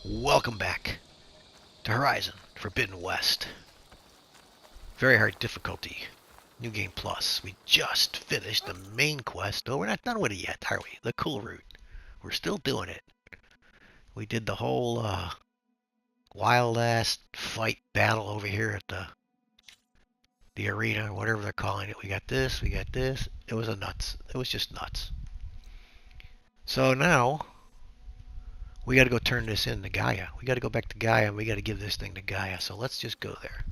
Welcome back to Horizon Forbidden West. Very hard difficulty. New Game Plus. We just finished the main quest. Oh, we're not done with it yet, are we? The Kulrut. We're still doing it. We did the whole wild-ass fight battle over here at the arena, whatever they're calling it. We got this, we got this. It was nuts. It was just nuts. So now we got to go turn this in to Gaia. We got to go back to Gaia and we got to give this thing to Gaia. So let's just go there.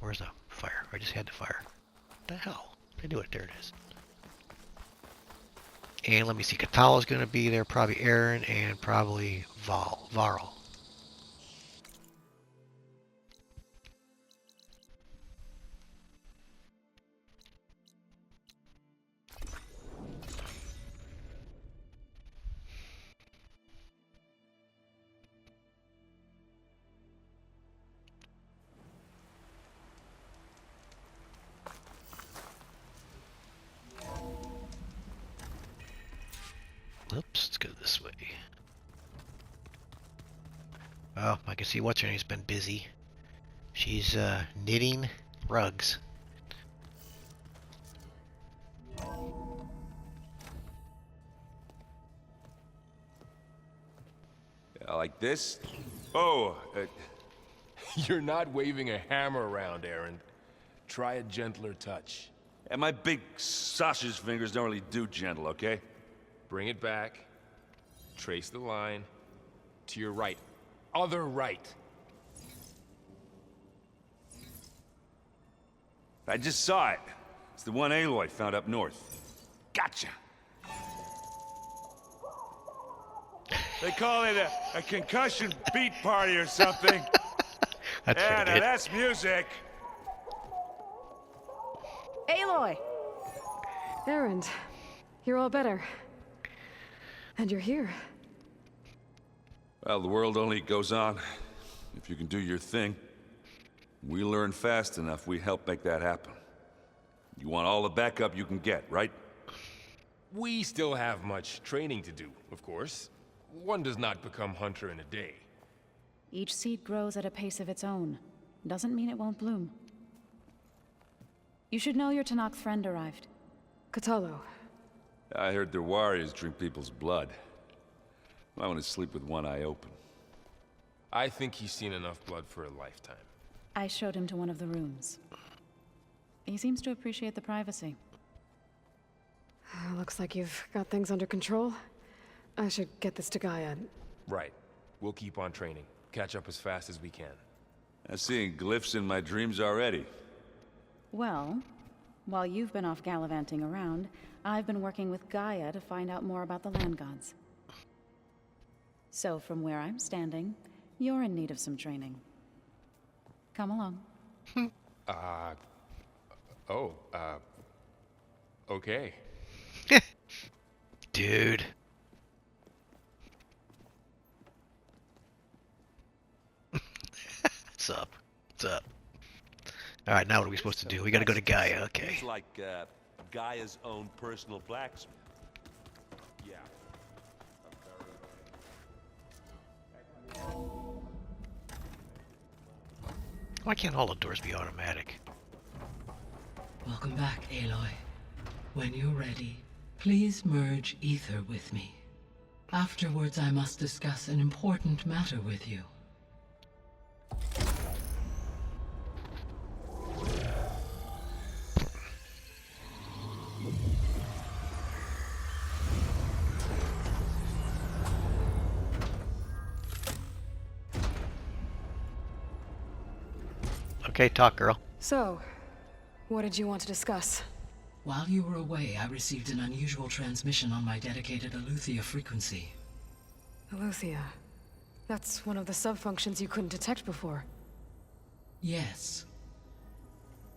Where's the fire? I just had the fire. What the hell? I knew it. There it is. And let me see. Katala's going to be there. Probably Aaron and probably Varl. Oops, let's go this way. Oh, I can see what's her name's been busy. She's knitting rugs. Yeah, like this? Oh, You're not waving a hammer around, Aaron. Try a gentler touch. and my big sausage fingers don't really do gentle, okay? Bring it back. Trace the line. To your right. Other right. I just saw it. It's the one Aloy found up north. Gotcha. They call it a concussion beat party or something. That's Yeah, now it. that's music. Aloy! Aaron, you're all better. And you're here. Well, the world only goes on if you can do your thing. We learn fast enough, we help make that happen. You want all the backup you can get, right? We still have much training to do, of course. One does not become hunter in a day. Each seed grows at a pace of its own. Doesn't mean it won't bloom. You should know your Tanakh friend arrived. Katalo. I heard their warriors drink people's blood. I want to sleep with one eye open. I think he's seen enough blood for a lifetime. I showed him to one of the rooms. He seems to appreciate the privacy. Looks like you've got things under control. I should get this to Gaia. Right. We'll keep on training. Catch up as fast as we can. I'm seeing glyphs in my dreams already. Well, while you've been off gallivanting around, I've been working with Gaia to find out more about the land gods. So from where I'm standing, you're in need of some training. Come along. Okay. Dude. What's up? What's up? Alright, now what are we supposed to do? We gotta go to Gaia, okay. He's like Gaia's own personal blacksmith. Yeah. Why can't all the doors be automatic? Welcome back, Aloy. When you're ready, please merge ether with me. Afterwards, I must discuss an important matter with you. Okay, talk, girl. So, what did you want to discuss? While you were away, I received an unusual transmission on my dedicated Aletheia frequency. Aletheia. That's one of the sub-functions you couldn't detect before. Yes.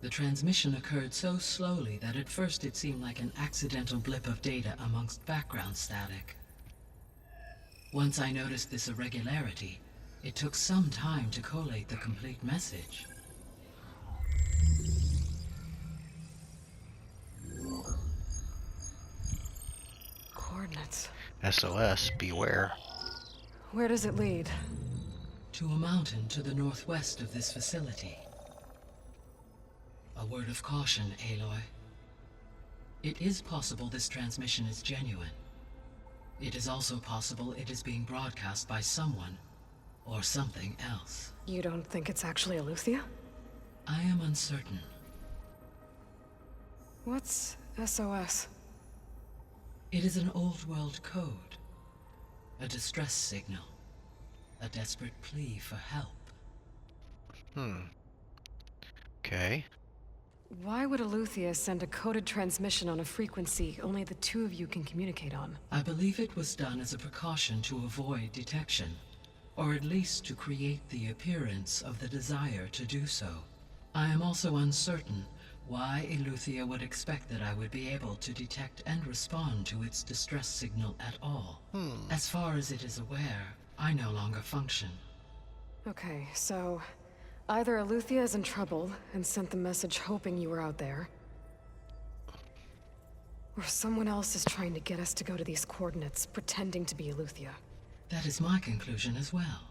The transmission occurred so slowly that at first it seemed like an accidental blip of data amongst background static. Once I noticed this irregularity, it took some time to collate the complete message. Coordinates. SOS, beware. Where does it lead? To a mountain to the northwest of this facility. A word of caution, Aloy. It is possible this transmission is genuine. It is also possible it is being broadcast by someone or something else. You don't think it's actually Aletheia? I am uncertain. What's SOS? It is an old world code. A distress signal. A desperate plea for help. Okay. Why would Aletheia send a coded transmission on a frequency only the two of you can communicate on? I believe it was done as a precaution to avoid detection, or at least to create the appearance of the desire to do so. I am also uncertain why Aletheia would expect that I would be able to detect and respond to its distress signal at all. As far as it is aware, I no longer function. Okay, so either Aletheia is in trouble and sent the message hoping you were out there, or someone else is trying to get us to go to these coordinates, pretending to be Aletheia. That is my conclusion as well.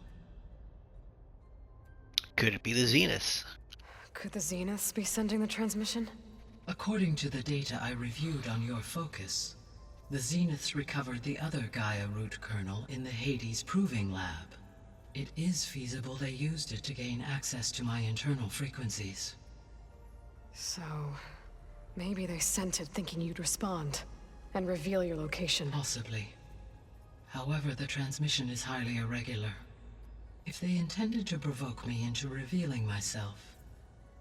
Could it be the Zeniths? Could the Zeniths be sending the transmission? According to the data I reviewed on your focus, the Zeniths recovered the other Gaia root kernel in the Hades Proving Lab. It is feasible they used it to gain access to my internal frequencies. So, maybe they sent it thinking you'd respond and reveal your location. Possibly. However, the transmission is highly irregular. If they intended to provoke me into revealing myself,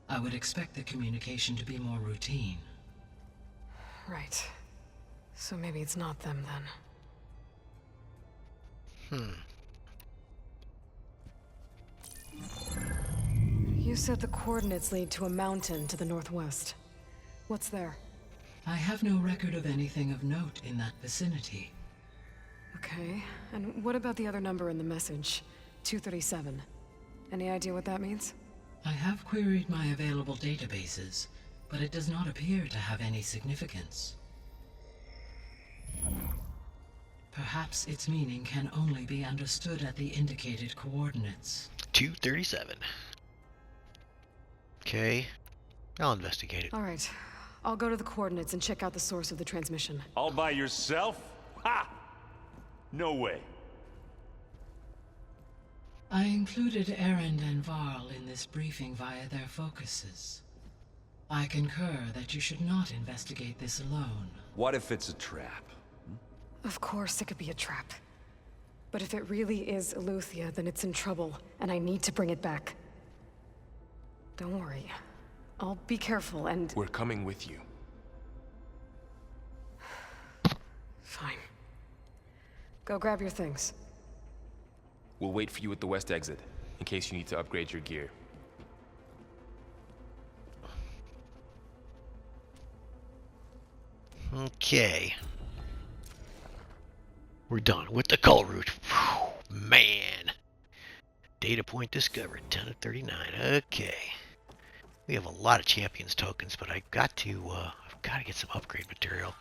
I would expect the communication to be more routine. Right. So maybe it's not them then. You said the coordinates lead to a mountain to the northwest. What's there? I have no record of anything of note in that vicinity. Okay, and what about the other number in the message? 237. Any idea what that means? I have queried my available databases, but it does not appear to have any significance. Perhaps its meaning can only be understood at the indicated coordinates. 237. Okay. I'll investigate it. All right. I'll go to the coordinates and check out the source of the transmission. All by yourself? Ha! No way. I included Erend and Varl in this briefing via their focuses. I concur that you should not investigate this alone. What if it's a trap? Of course it could be a trap. But if it really is Aletheia, then it's in trouble, and I need to bring it back. Don't worry. I'll be careful and... We're coming with you. Fine. Go grab your things. We'll wait for you at the west exit, in case you need to upgrade your gear. Okay. We're done with the Kulrut. Man. Data point discovered, 10 of 39. Okay. We have a lot of champions tokens, but I've got to get some upgrade material.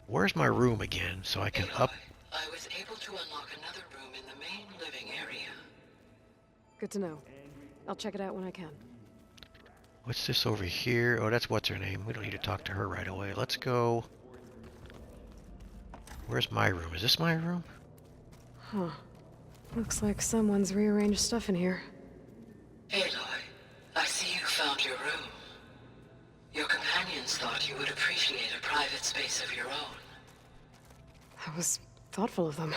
Where's my room again, so I can up... I was able to unlock another room in the main living area. Good to know. I'll check it out when I can. What's this over here? Oh, that's what's her name. We don't need to talk to her right away. Let's go... Where's my room? Is this my room? Huh. Looks like someone's rearranged stuff in here. Aloy, I see you found your room. Your companions thought you would appreciate a private space of your own. That was thoughtful of them.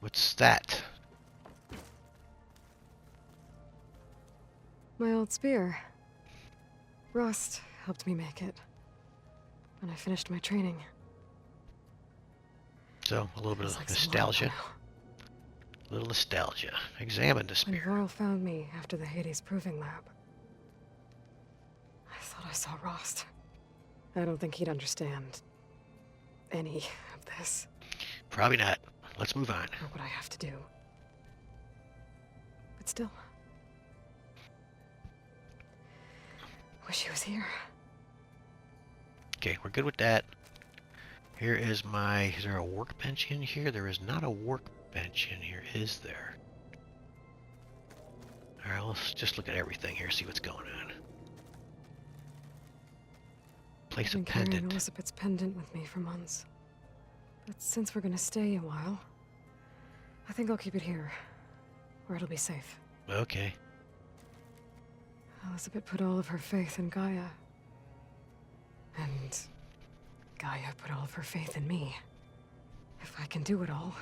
What's that? My old spear. Rust helped me make it when I finished my training. So, a little bit Feels of like some nostalgia. while now. A little nostalgia. Examine the When spear. Varl found me after the Hades Proving Lab, I thought I saw Rost. I don't think he'd understand any of this, Probably not. Let's move on. or what I have to do. But still, wish he was here. Okay, we're good with that. Here is my... Is there a workbench in here? There is not a workbench in here, is there? Alright, let's just look at everything here, see what's going on. Place I've a been carrying pendant. Elizabeth's pendant with me for months. But since we're gonna stay a while, I think I'll keep it here, where it'll be safe. Okay. Elizabeth put all of her faith in Gaia. And Gaia put all of her faith in me. If I can do it all,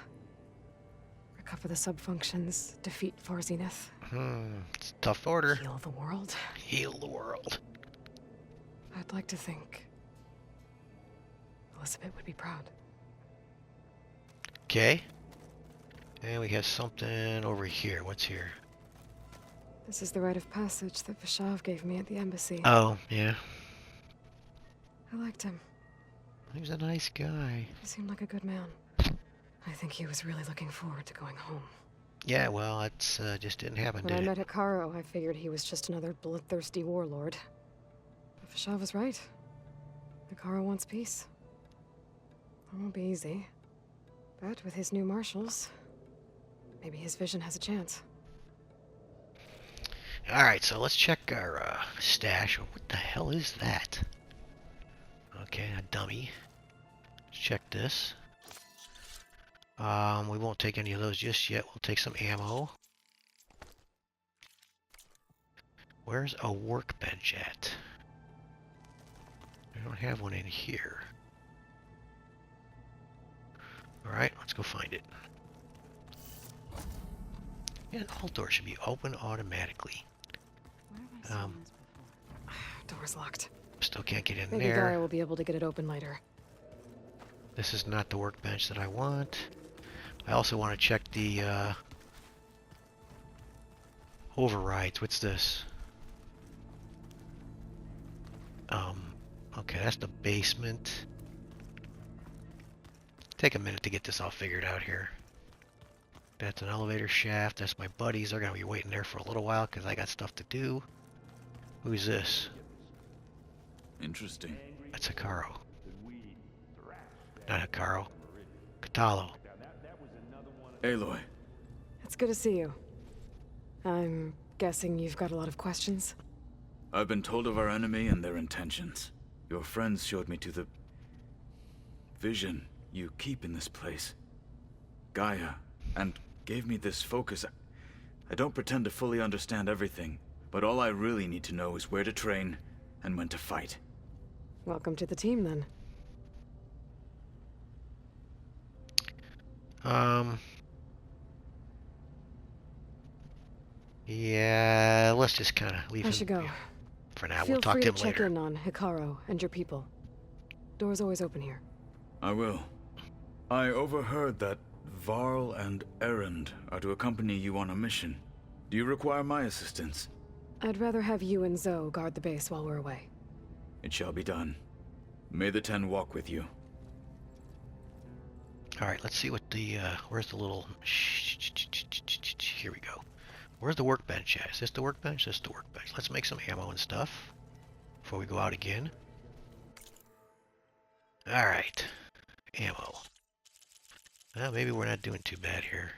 recover the sub-functions, defeat For Zenith, It's a tough order. heal the world, Heal the world. I'd like to think Elizabeth would be proud. Okay. And we have something over here. What's here? This is the rite of passage that Vashav gave me at the embassy. Oh, yeah. I liked him. He was a nice guy. He seemed like a good man. I think he was really looking forward to going home. Yeah, well, it's just didn't happen, When I did met it? Hikaru, I figured he was just another bloodthirsty warlord. But Vashav was right. Hikaru wants peace. It won't be easy. But with his new marshals, maybe his vision has a chance. Alright, so let's check our stash. What the hell is that? Okay, a dummy. Let's check this. We won't take any of those just yet. We'll take some ammo. Where's a workbench at? I don't have one in here. Alright, let's go find it. Yeah, all doors should be open automatically. Door's locked. Still can't get in Maybe there. Gaia will be able to get it open later. This is not the workbench that I want. I also want to check the overrides. What's this? Okay, that's the basement. Take a minute to get this all figured out here. That's an elevator shaft. That's my buddies. They're going to be waiting there for a little while because I got stuff to do. Who's this? Interesting. That's Hikaru. Not Hikaru. Katalo. Aloy, It's good to see you. I'm guessing you've got a lot of questions? I've been told of our enemy and their intentions. Your friends showed me to the vision you keep in this place. Gaia, and gave me this focus. I don't pretend to fully understand everything, but all I really need to know is where to train and when to fight. Welcome to the team, then. Yeah, let's just kind of leave I him should go. for now. Feel We'll talk free to to him check later. in on Hikaru and your people. Door's always open here. I will. I overheard that Varl and Erend are to accompany you on a mission. Do you require my assistance? I'd rather have you and Zoe guard the base while we're away. It shall be done. May the Ten walk with you. Alright, let's see what the, where's the little... Here we go. Where's the workbench at? Is this the workbench? This is the workbench. Let's make some ammo and stuff before we go out again. Alright. Ammo. Well, maybe we're not doing too bad here.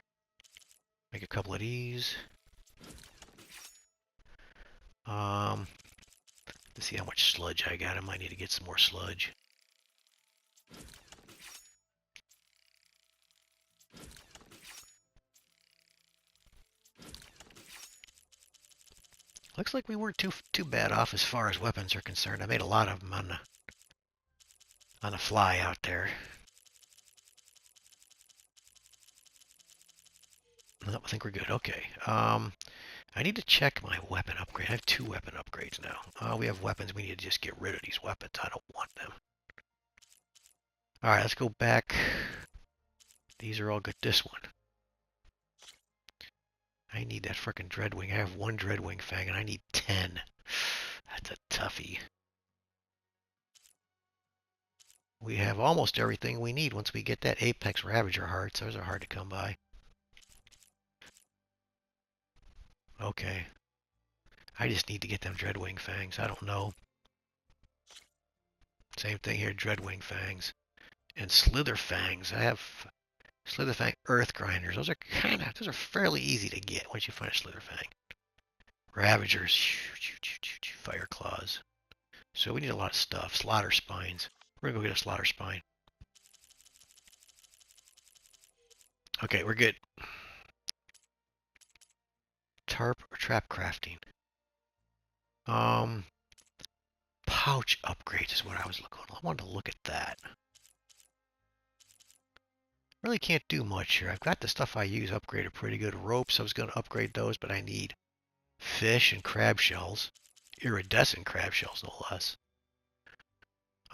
Make a couple of these. Let's see how much sludge I got. I might need to get some more sludge. Looks like we weren't too bad off as far as weapons are concerned. I made a lot of them on the fly out there. No, I think we're good. Okay. I need to check my weapon upgrade. I have 2 weapon upgrades now. We have weapons. We need to just get rid of these weapons. I don't want them. Alright, let's go back. These are all good. This one. I need that frickin' Dreadwing. I have 1 Dreadwing Fang and I need 10. That's a toughie. We have almost everything we need once we get that Apex Ravager hearts. Those are hard to come by. Okay. I just need to get them Dreadwing Fangs. I don't know. Same thing here, Dreadwing Fangs. And Slither Fangs. I have Slither Fang Earth Grinders. Those are fairly easy to get once you find a Slither Fang. Ravagers. Fire Claws. So we need a lot of stuff. Slaughter Spines. We're going to go get a Slaughter Spine. Okay, we're good. Tarp or trap crafting. Pouch upgrades is what I was looking for. I wanted to look at that. Really can't do much here. I've got the stuff I use upgraded pretty good. Ropes, I was going to upgrade those, but I need fish and crab shells. Iridescent crab shells, no less.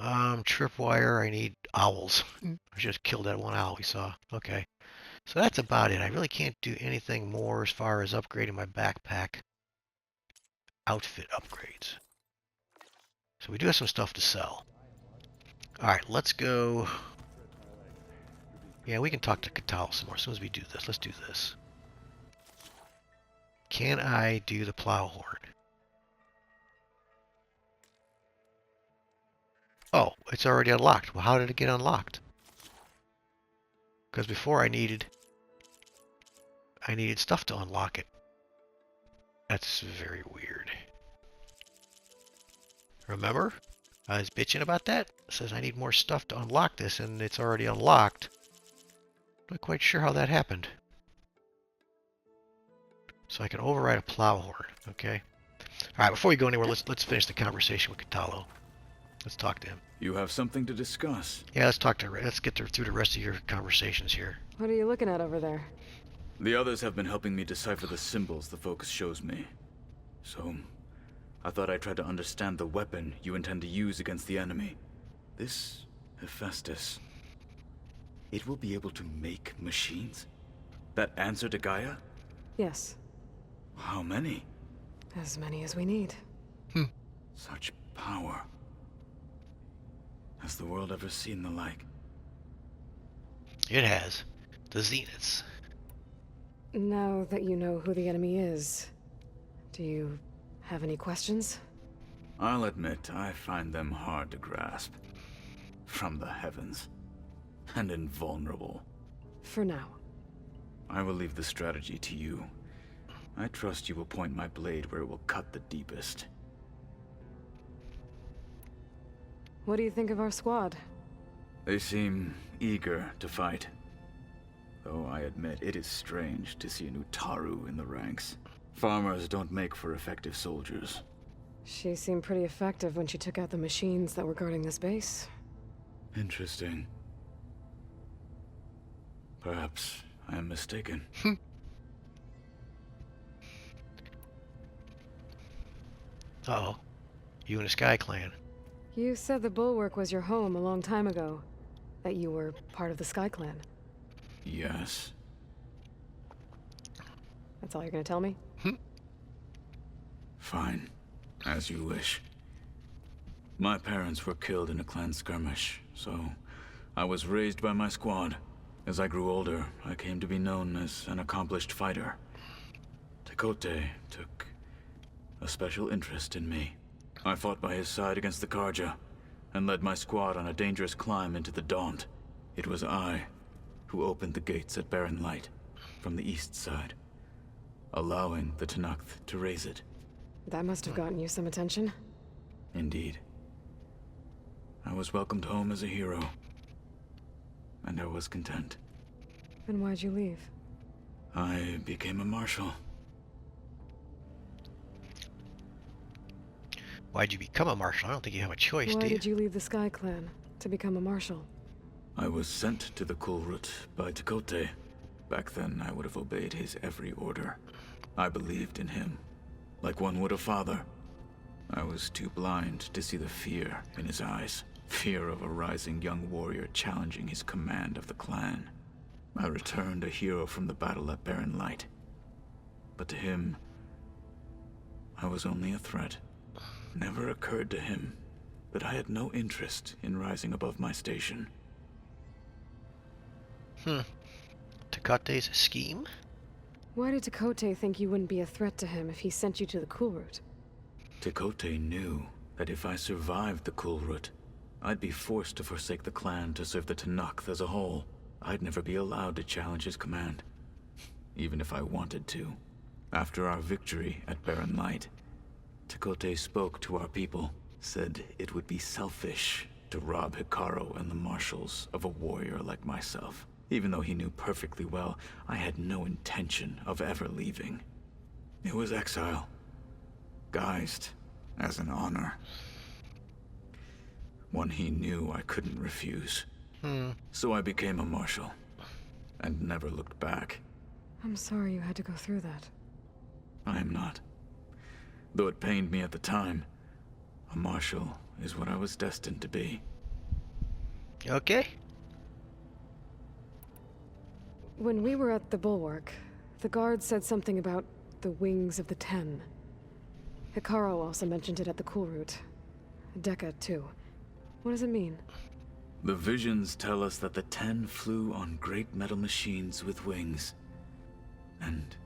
Tripwire, I need owls. I just killed that one owl we saw. Okay. So that's about it. I really can't do anything more as far as upgrading my backpack outfit upgrades. So we do have some stuff to sell. Alright, let's go. Yeah, we can talk to Cradle some more as soon as we do this. Let's do this. Can I do the plow horn? Oh, it's already unlocked. Well, how did it get unlocked? Because before I needed stuff to unlock it. That's very weird. Remember? I was bitching about that. It says I need more stuff to unlock this, and it's already unlocked. Not quite sure how that happened. So I can override a plow horn. Okay. All right. Before we go anywhere, let's finish the conversation with Cradle. Let's talk to him. You have something to discuss. Yeah, let's get through the rest of your conversations here. What are you looking at over there? The others have been helping me decipher the symbols the focus shows me. So, I thought I'd try to understand the weapon you intend to use against the enemy. This Hephaestus, it will be able to make machines? That answer to Gaia? Yes. How many? As many as we need. Such power. Has the world ever seen the like? It has. The Zeniths. Now that you know who the enemy is, do you have any questions? I'll admit, I find them hard to grasp. From the heavens. And invulnerable. For now. I will leave the strategy to you. I trust you will point my blade where it will cut the deepest. What do you think of our squad? They seem eager to fight. Though I admit it is strange to see a new Taru in the ranks. Farmers don't make for effective soldiers. She seemed pretty effective when she took out the machines that were guarding this base. Interesting. Perhaps I am mistaken. Uh-oh. You and the Sky Clan. You said the Bulwark was your home a long time ago. That you were part of the Sky Clan. Yes. That's all you're gonna tell me? Fine. As you wish. My parents were killed in a clan skirmish, so I was raised by my squad. As I grew older, I came to be known as an accomplished fighter. Tekote took a special interest in me. I fought by his side against the Karja, and led my squad on a dangerous climb into the Daunt. It was I who opened the gates at Barren Light, from the east side, allowing the Tenakth to raise it. That must have gotten you some attention. Indeed. I was welcomed home as a hero, and I was content. Then why'd you leave? I became a marshal. Why'd you become a marshal? I don't think you have a choice, Why do you? did you leave the Sky Clan to become a marshal? I was sent to the Kulrut by Tekote. Back then, I would have obeyed his every order. I believed in him, like one would a father. I was too blind to see the fear in his eyes. Fear of a rising young warrior challenging his command of the clan. I returned a hero from the battle at Barren Light. But to him, I was only a threat. Never occurred to him that I had no interest in rising above my station. Tekote's scheme? Why did Tekote think you wouldn't be a threat to him if he sent you to the Kulrut? Tekote knew that if I survived the Kulrut, I'd be forced to forsake the clan to serve the Tenakth as a whole. I'd never be allowed to challenge his command, even if I wanted to. After our victory at Barren Light, Tekote spoke to our people, said it would be selfish to rob Hikaru and the marshals of a warrior like myself. Even though he knew perfectly well I had no intention of ever leaving. It was exile, guised as an honor. One he knew I couldn't refuse. So I became a marshal, and never looked back. I'm sorry you had to go through that. I am not. Though it pained me at the time, a marshal is what I was destined to be. Okay. When we were at the Bulwark, the guard said something about the Wings of the Ten. Hikaru also mentioned it at the Kulrut. Dekka, too. What does it mean? The visions tell us that the Ten flew on great metal machines with wings, and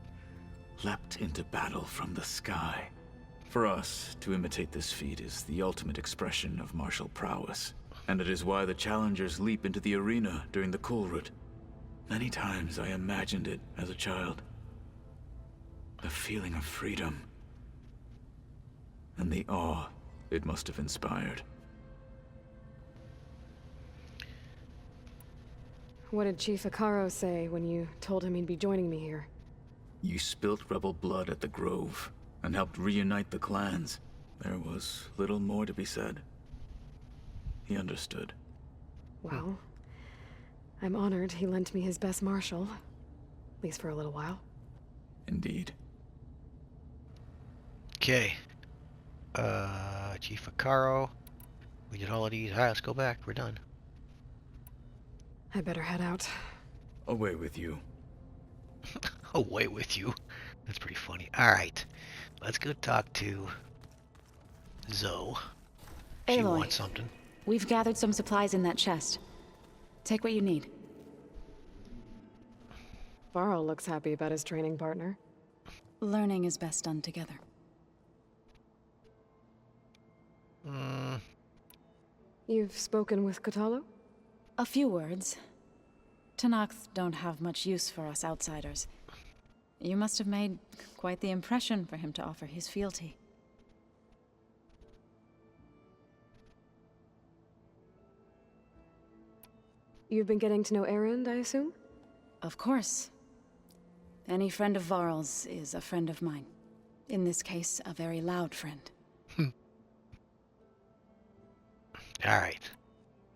leapt into battle from the sky. For us, to imitate this feat is the ultimate expression of martial prowess, and it is why the challengers leap into the arena during the Kulrut. Many times I imagined it as a child. The feeling of freedom, and the awe it must have inspired. What did Chief Hikaru say when you told him he'd be joining me here? You spilt rebel blood at the Grove, and helped reunite the clans. There was little more to be said. He understood. Well, I'm honored he lent me his best marshal. At least for a little while. Indeed. Okay. Chief Hikaru. We did all of these. Alright, let's go back. We're done. I better head out. Away with you. Away with you. That's pretty funny. Alright. Let's go talk to Zoe. She Aloy, wants something. we've gathered some supplies in that chest. Take what you need. Varl looks happy about his training partner. Learning is best done together. You've spoken with Kotallo? A few words. Tenakth don't have much use for us outsiders. You must have made quite the impression for him to offer his fealty. You've been getting to know Erend, I assume? Of course. Any friend of Varl's is a friend of mine. In this case, a very loud friend. Alright.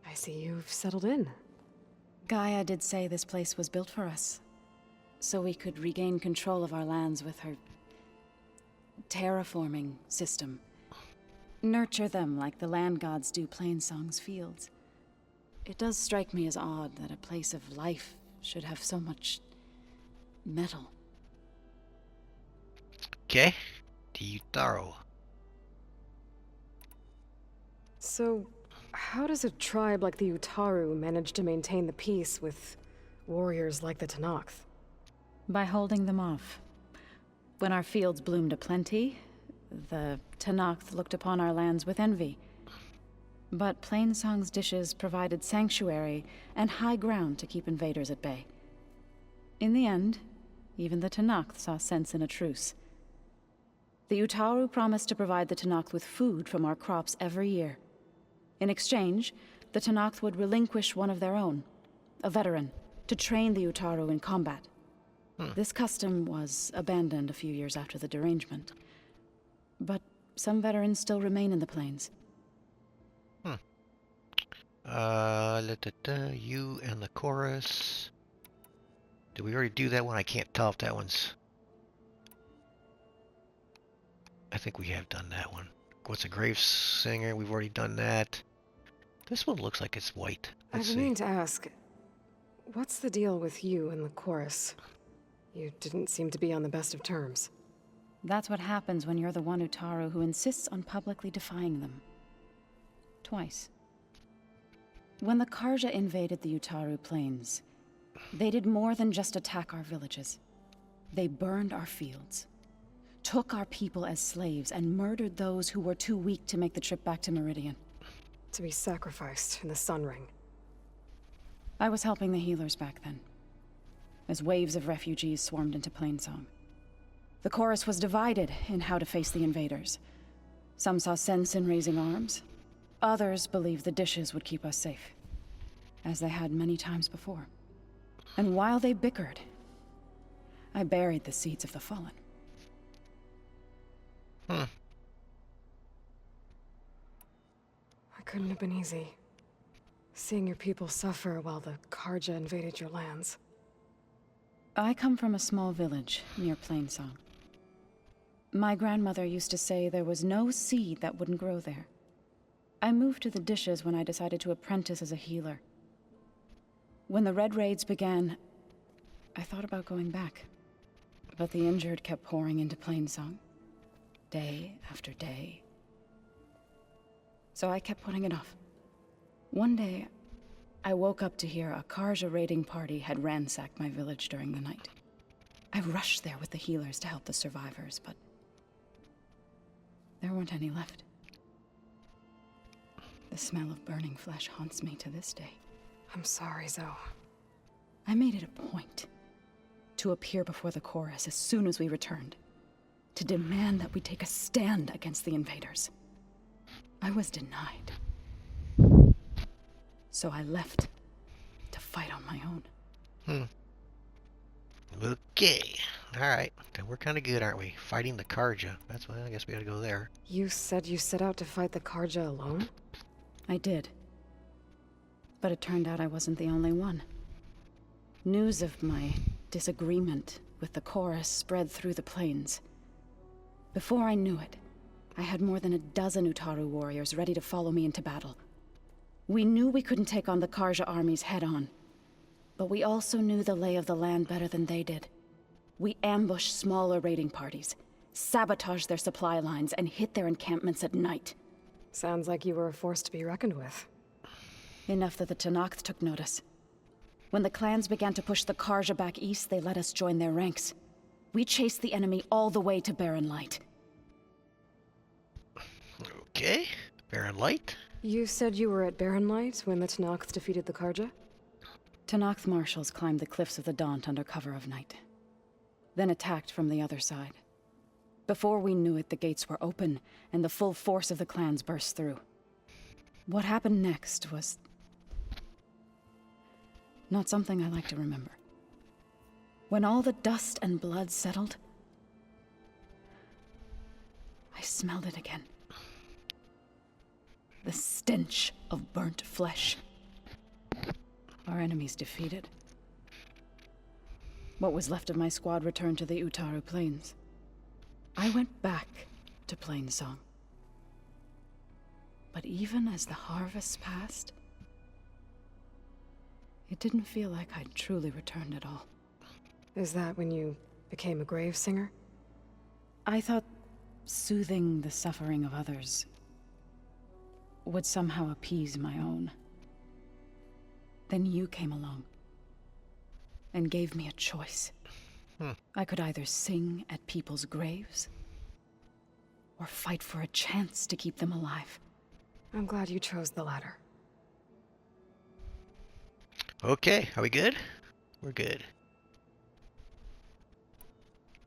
I see you've settled in. Gaia did say this place was built for us, so we could regain control of our lands with her terraforming system. Nurture them like the land gods do Plainsong's fields. It does strike me as odd that a place of life should have so much metal. Okay. To Yutaro. So, how does a tribe like the Utaru manage to maintain the peace with warriors like the Tenakth? By holding them off. When our fields bloomed aplenty, the Tenakth looked upon our lands with envy. But Plainsong's dishes provided sanctuary and high ground to keep invaders at bay. In the end, even the Tenakth saw sense in a truce. The Utaru promised to provide the Tenakth with food from our crops every year. In exchange, the Tenakth would relinquish one of their own, a veteran, to train the Utaru in combat. This custom was abandoned a few years after the derangement. But some veterans still remain in the plains. You and the chorus. Did we already do that one? I can't tell if that one's... I think we have done that one. What's a grave singer? We've already done that. This one looks like it's white. Let's I've been see. meaning to ask, what's the deal with you and the chorus? You didn't seem to be on the best of terms. That's what happens when you're the one Utaru who insists on publicly defying them. Twice. When the Karja invaded the Utaru plains, they did more than just attack our villages. They burned our fields, took our people as slaves, and murdered those who were too weak to make the trip back to Meridian. to be sacrificed in the Sun Ring. I was helping the healers back then, as waves of refugees swarmed into Plainsong. The chorus was divided in how to face the invaders. Some saw sense in raising arms. Others believed the dishes would keep us safe, as they had many times before. And while they bickered, I buried the seeds of the fallen. Hmm. It couldn't have been easy. Seeing your people suffer while the Karja invaded your lands. I come from a small village near Plainsong. My grandmother used to say there was no seed that wouldn't grow there. I moved to the dishes when I decided to apprentice as a healer. When the Red Raids began, I thought about going back. But the injured kept pouring into Plainsong, day after day. So I kept putting it off. One day, I woke up to hear a Karja raiding party had ransacked my village during the night. I rushed there with the healers to help the survivors, but there weren't any left. The smell of burning flesh haunts me to this day. I'm sorry, Zoe. I made it a point to appear before the chorus as soon as we returned, to demand that we take a stand against the invaders. I was denied. So I left to fight on my own. Okay. Alright. Then we're kind of good, aren't we? Fighting the Karja. That's why I guess we gotta go there. You said you set out to fight the Karja alone? I did. But it turned out I wasn't the only one. News of my disagreement with the chorus spread through the plains. Before I knew it, I had more than a dozen Utaru warriors ready to follow me into battle. We knew we couldn't take on the Karja armies head-on, but we also knew the lay of the land better than they did. We ambushed smaller raiding parties, sabotaged their supply lines, and hit their encampments at night. Sounds like you were a force to be reckoned with. Enough that the Tenakth took notice. When the clans began to push the Karja back east, they let us join their ranks. We chased the enemy all the way to Barren Light. Okay. Barren Light? You said you were at Barren Light when the Tenakth defeated the Karja? Tenakth marshals climbed the cliffs of the Daunt under cover of night, then attacked from the other side. Before we knew it, the gates were open, and the full force of the clans burst through. What happened next was not something I like to remember. When all the dust and blood settled, I smelled it again. The stench of burnt flesh. Our enemies defeated. What was left of my squad returned to the Utaru Plains. I went back to Plainsong. But even as the harvest passed, it didn't feel like I'd truly returned at all. Is that when you became a grave singer? I thought soothing the suffering of others would somehow appease my own. Then you came along and gave me a choice. I could either sing at people's graves or fight for a chance to keep them alive. I'm glad you chose the latter. Okay. Are we good? We're good.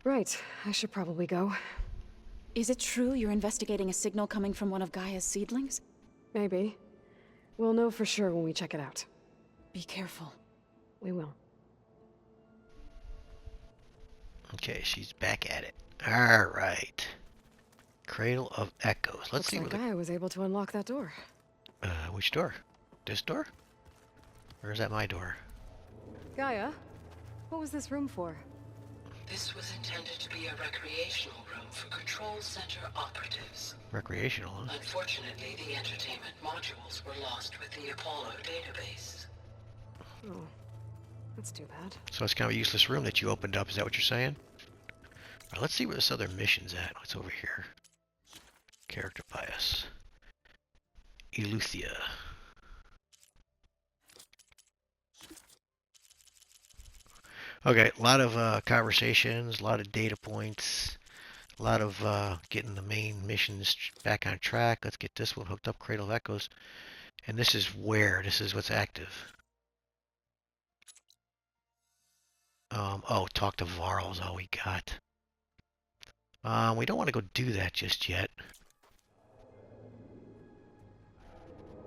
Right. I should probably go. Is it true you're investigating a signal coming from one of Gaia's seedlings? Maybe. We'll know for sure when we check it out. Be careful. We will. Okay, she's back at it. Alright. Cradle of Echoes. Let's Looks see like what Gaia was able to unlock that door. which door? This door? Or is that my door? Gaia, what was this room for? This was intended to be a recreational room for Control Center operatives. Recreational, huh? Unfortunately, the entertainment modules were lost with the Apollo database. Oh, that's too bad. So it's kind of a useless room that you opened up, is that what you're saying? Alright, let's see where this other mission's at. What's over here? Character bias. Eleuthia. Okay, a lot of conversations, a lot of data points, a lot of getting the main missions back on track. Let's get this one hooked up, Cradle of Echoes. And this is where? This is what's active. Oh, talk to Varl is all we got. We don't want to go do that just yet.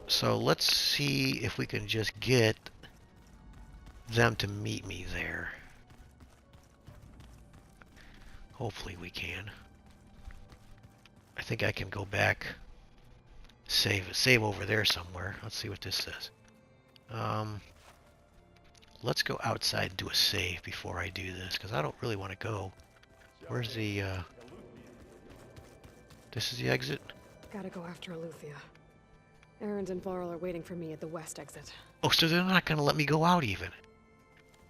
So let's see if we can just get them to meet me there. Hopefully we can. I think I can go back, save over there somewhere. Let's see what this says. Let's go outside and do a save before I do this, because I don't really want to go. Where's the, this is the exit? Gotta go after Aletheia. Erend and Varl are waiting for me at the west exit. Oh, so they're not going to let me go out even.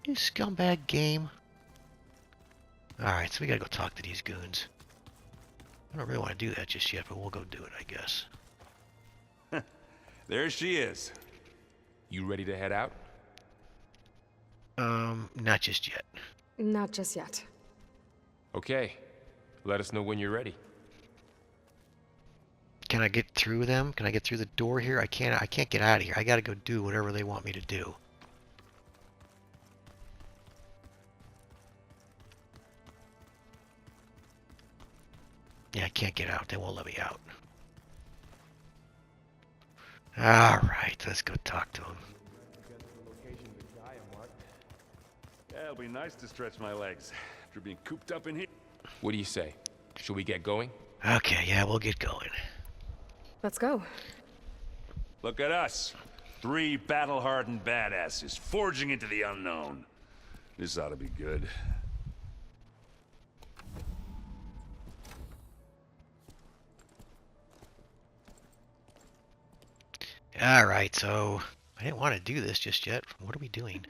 You scumbag game. Alright, so we gotta go talk to these goons. I don't really want to do that just yet, but we'll go do it, I guess. There she is. You ready to head out? Not just yet. Not just yet. Okay. Let us know when you're ready. Can I get through them? Can I get through the door here? I can't get out of here. I gotta go do whatever they want me to do. Yeah, I can't get out. They won't let me out. Alright, let's go talk to him. Yeah, it'll be nice to stretch my legs after being cooped up in here. What do you say? Should we get going? Okay, yeah, we'll get going. Let's go. Look at us. 3 battle-hardened badasses forging into the unknown. This ought to be good. Alright, so I didn't want to do this just yet. What are we doing?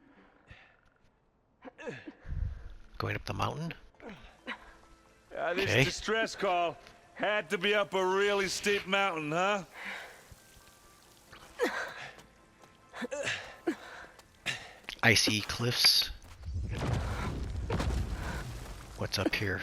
Going up the mountain? This Okay. distress call had to be up a really steep mountain, huh? Icy cliffs. What's up here?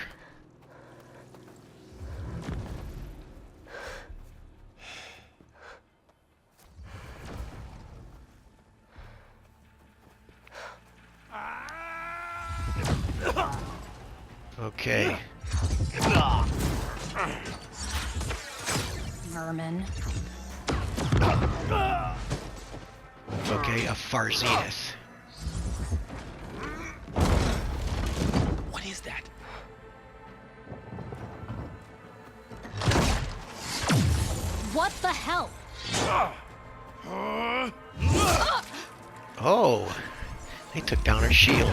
Okay. Vermin. Okay, a far zenith. What is that? What the hell? Oh, they took down our shield.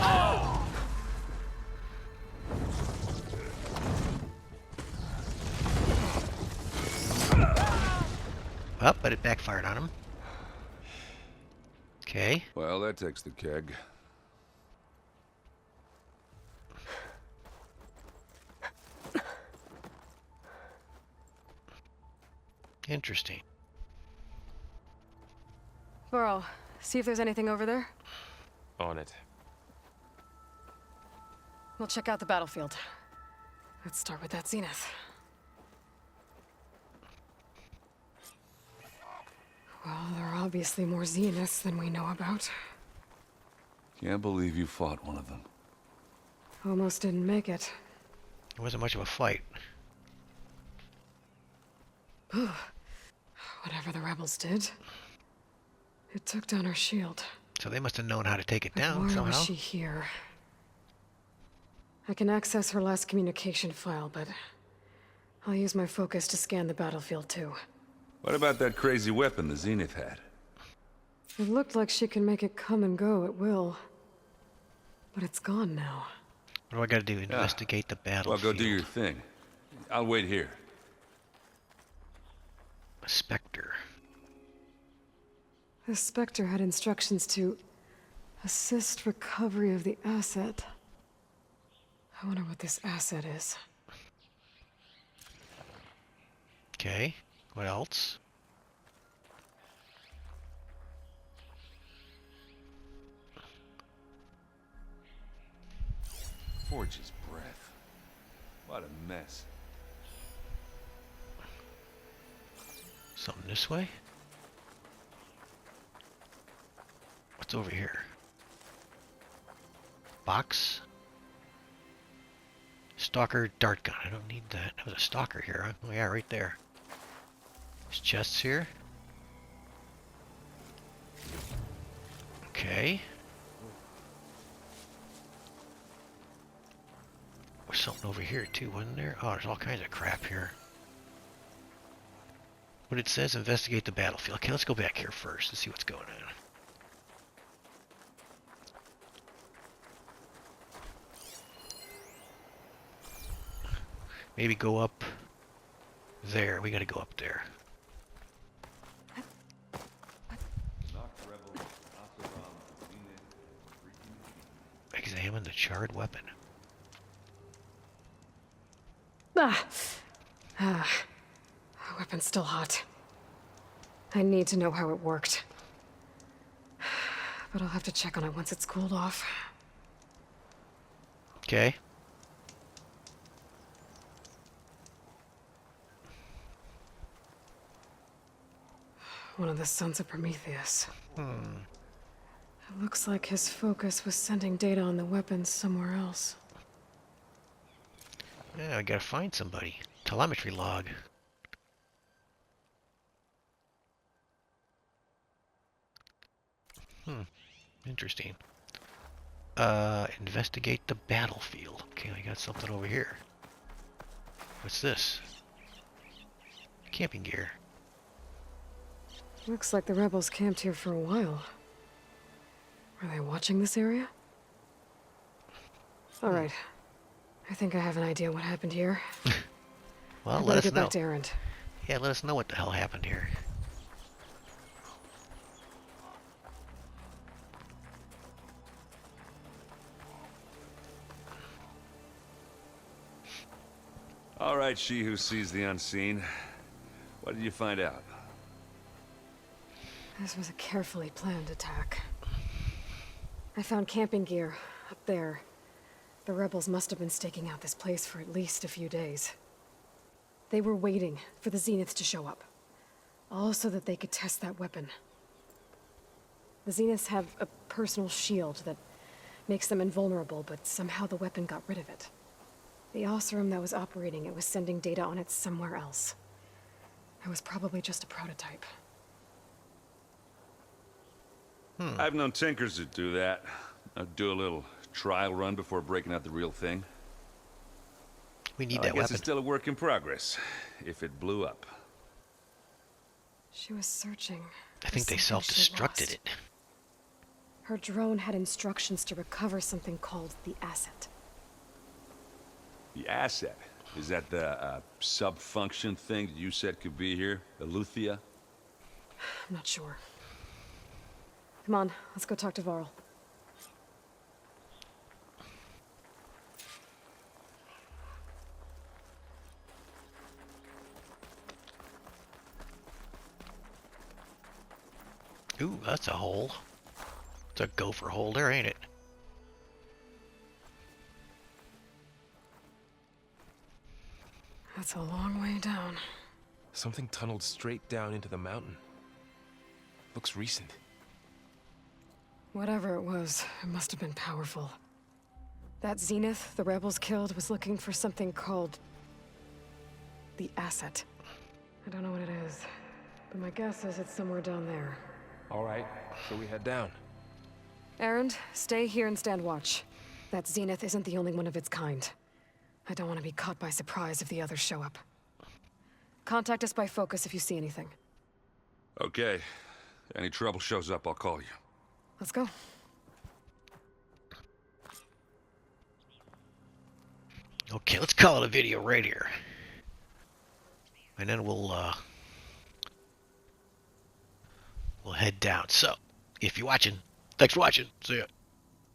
Up, but it backfired on him. Okay. Well, that takes the keg. Interesting. Varl, see if there's anything over there. On it. We'll check out the battlefield. Let's start with that zenith. Well, there are obviously more zeniths than we know about. Can't believe you fought one of them. Almost didn't make it. It wasn't much of a fight. Whatever the rebels did, it took down our shield. So they must have known how to take it But down why somehow. was she here? I can access her last communication file, but I'll use my focus to scan the battlefield too. What about that crazy weapon the Zenith had? It looked like she can make it come and go at will. But it's gone now. What do I gotta do? Investigate the Well, battlefield. go do your thing. I'll wait here. A Spectre. The Spectre had instructions to assist recovery of the asset. I wonder what this asset is. Okay. What else? Forge's breath. What a mess. Something this way? What's over here? Box. Stalker dart gun. I don't need that. There's a stalker here, huh? Oh yeah, right there. There's chests here. Okay. There's something over here too, wasn't there? Oh, there's all kinds of crap here. But it says investigate the battlefield. Okay, let's go back here first and see what's going on. Maybe go up there. We gotta go up there. Examine the charred weapon. Weapon's still hot. I need to know how it worked. But I'll have to check on it once it's cooled off. Okay. One of the sons of Prometheus. It looks like his focus was sending data on the weapons somewhere else. Yeah, I gotta find somebody. Telemetry log. Interesting. Investigate the battlefield. Okay, we got something over here. What's this? Camping gear. Looks like the rebels camped here for a while. Are they watching this area? Alright. I think I have an idea what happened here. Well, let let us get know. back to Erend. Yeah, let us know what the hell happened here. All right, she who sees the unseen. What did you find out? This was a carefully planned attack. I found camping gear up there. The rebels must have been staking out this place for at least a few days. They were waiting for the Zeniths to show up. All so that they could test that weapon. The Zeniths have a personal shield that makes them invulnerable, but somehow the weapon got rid of it. The Oseram that was operating it was sending data on it somewhere else. It was probably just a prototype. I've known tinkers that do that. I'd do a little trial run before breaking out the real thing. We need I that guess weapon. it's still a work in progress, if it blew up. She was searching. I think they self-destructed it. Her drone had instructions to recover something called the asset. The asset? Is that the sub-function thing that you said could be here? Eleuthia? I'm not sure. Come on, let's go talk to Varl. Ooh, that's a hole. It's a gopher hole there, ain't it? That's a long way down. Something tunneled straight down into the mountain. Looks recent. Whatever it was, it must have been powerful. That Zenith the rebels killed was looking for something called the asset. I don't know what it is, but my guess is it's somewhere down there. All right, so we head down. Erend, stay here and stand watch. That Zenith isn't the only one of its kind. I don't want to be caught by surprise if the others show up. Contact us by focus if you see anything. Okay. Any trouble shows up, I'll call you. Let's go. Okay, let's call it a video right here. And then we'll head down. So, if you're watching, thanks for watching. See ya.